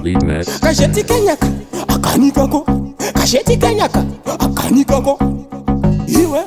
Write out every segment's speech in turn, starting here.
Lead Mess. Kasheti kenyaka akanikako, kasheti kenyaka akanikako. Iwe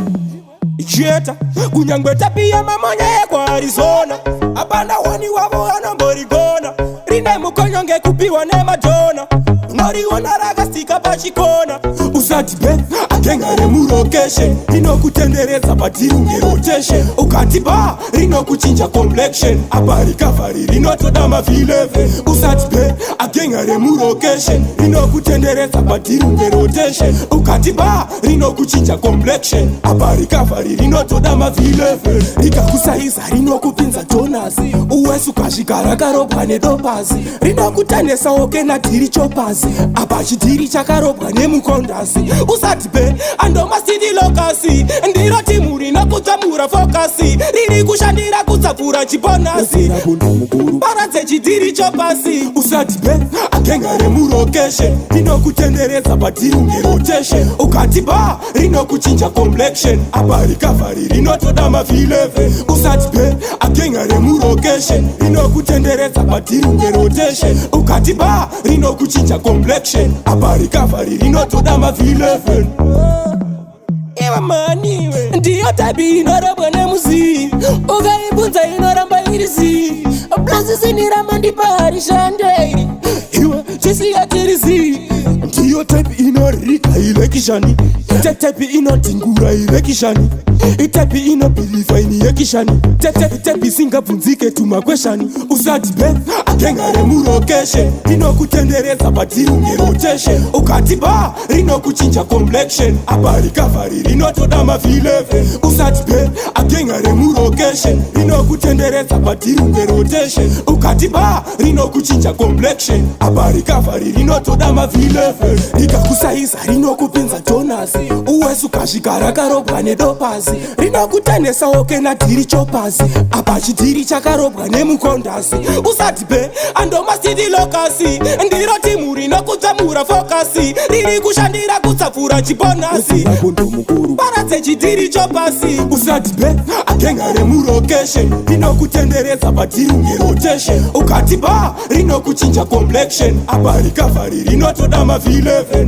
Jeta kunyangwe tapia mamanya kwa Arizona. Abanda wani wabo anamborigona. Rine mukonyonge kupiwa ne Madonna. Nori wana raga stika pachikona. Usati be akengare mu location. Rino kutendereza batirunge rotation. Ukati ba rino kuchinja complexion. Abari kafari rino todama vileve. Usati be akengare mu location. Rino kutendereza batirunge rotation. Ukati ba rino kuchinja complexion. Abari kafari rino todama vileve. Rika kusaiza rino kupinza Jonas. Uwesu kashikara karobwa ne dopazi. Rino kutanesa oke na tiri chopazi. Abachi tiri chakarobwa ne mukondasi. Usati be andoma sidi lokasi. Ndiro timuri na kutamura fokasi. Riri kushandira kutsapura chibonasi. Paradze chitiri chopasi. Usati be akengare mu location. Rino kutendereza batirunge rotation. Ukati ba rino kuchinja complexion. Abari kafari rino todama vileve. Usati be akengare mu location. Rino kutendereza batirunge rotation. Ukati ba rino kuchinja complexion. Abari kafari rino todama vileve. Ewa mani we ndiyo tabi inorabwa ne muzi. Ugaibunza inoramba irisi. Blazi sinirama ndipari shande. Iwe chisi ya tirisi. Ndiyo tepi inorika ilekishani. Tepi inotingura ilekishani. Tepi inopilifa iniyekishani. Tepi singavunzike tumakweshani. Usati be akengare mu location. Rino kutendereza batirunge rotation. Ukati ba rino kuchinja complexion. Abari kafari rino todama vileve. Usati be akengare mu location. Rino kutendereza batirunge rotation. Ukati ba rino kuchinja complexion. Abari kafari rino todama vileve. Rika kusaiza rino kupinza Jonas. Uwesu kashikara karobwa ne dopazi. Rino kutanesa oke na tiri chopazi. Abachi tiri chakarobwa ne mukondasi. Usati be andoma sidi lokasi. Ndiro timuri na kutamura fokasi. Riri kushandira kutsapura chibonasi. Paradze chitiri chopasi. Usati be akengare mu location. Rino kutendereza batirunge rotation. Ukati ba rino kuchinja complexion. Abari kafari rino todama vileve.